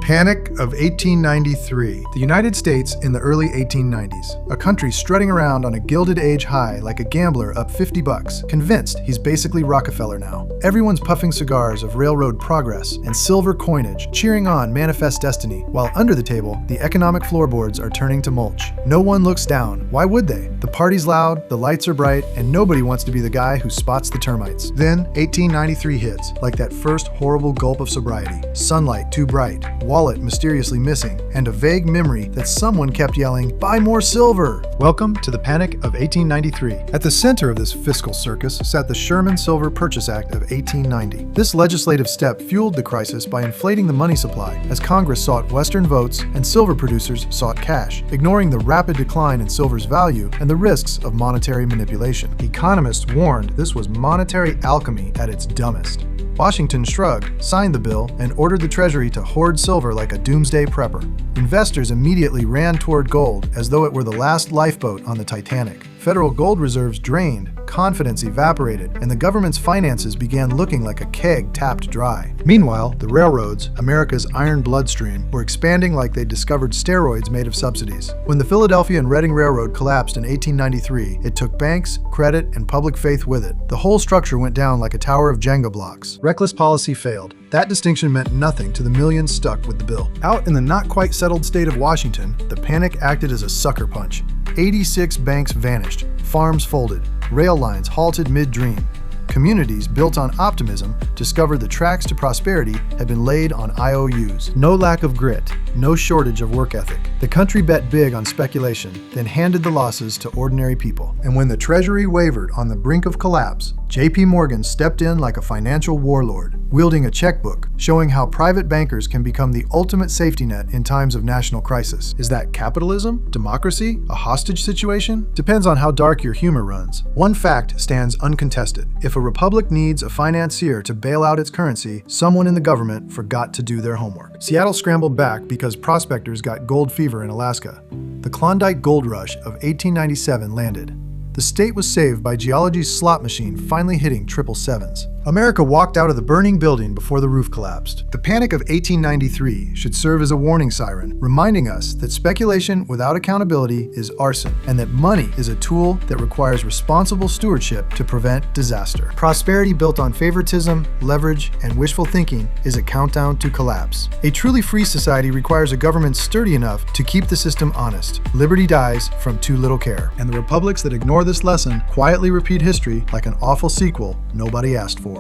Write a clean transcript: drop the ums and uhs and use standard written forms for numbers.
Panic of 1893. The United States in the early 1890s. A country strutting around on a Gilded Age high like a gambler up $50, convinced he's basically Rockefeller now. Everyone's puffing cigars of railroad progress and silver coinage, cheering on manifest destiny, while under the table, the economic floorboards are turning to mulch. No one looks down. Why would they? The party's loud, the lights are bright, and nobody wants to be the guy who spots the termites. Then, 1893 hits, like that first horrible gulp of sobriety. Sunlight too bright, wallet mysteriously missing, and a vague memory that someone kept yelling, "Buy more silver!" Welcome to the Panic of 1893. At the center of this fiscal circus sat the Sherman Silver Purchase Act of 1890. This legislative step fueled the crisis by inflating the money supply as Congress sought Western votes and silver producers sought cash, ignoring the rapid decline in silver's value and the risks of monetary manipulation. Economists warned this was monetary alchemy at its dumbest. Washington shrugged, signed the bill, and ordered the Treasury to hoard silver like a doomsday prepper. Investors immediately ran toward gold as though it were the last lifeboat on the Titanic. Federal gold reserves drained, confidence evaporated, and the government's finances began looking like a keg tapped dry. Meanwhile, the railroads, America's iron bloodstream, were expanding like they'd discovered steroids made of subsidies. When the Philadelphia and Reading Railroad collapsed in 1893, it took banks, credit, and public faith with it. The whole structure went down like a tower of Jenga blocks. Reckless policy failed. That distinction meant nothing to the millions stuck with the bill. Out in the not-quite settled state of Washington, the panic acted as a sucker punch. 86 banks vanished, farms folded, rail lines halted mid-dream. Communities built on optimism discovered the tracks to prosperity had been laid on IOUs. No lack of grit, no shortage of work ethic. The country bet big on speculation, then handed the losses to ordinary people. And when the Treasury wavered on the brink of collapse, J.P. Morgan stepped in like a financial warlord, wielding a checkbook, showing how private bankers can become the ultimate safety net in times of national crisis. Is that capitalism? Democracy? A hostage situation? Depends on how dark your humor runs. One fact stands uncontested. If a republic needs a financier to bail out its currency, someone in the government forgot to do their homework. Seattle scrambled back because prospectors got gold fever in Alaska. The Klondike Gold Rush of 1897 landed. The state was saved by geology's slot machine finally hitting 777s. America walked out of the burning building before the roof collapsed. The Panic of 1893 should serve as a warning siren, reminding us that speculation without accountability is arson, and that money is a tool that requires responsible stewardship to prevent disaster. Prosperity built on favoritism, leverage, and wishful thinking is a countdown to collapse. A truly free society requires a government sturdy enough to keep the system honest. Liberty dies from too little care, and the republics that ignore this lesson quietly repeat history like an awful sequel nobody asked for.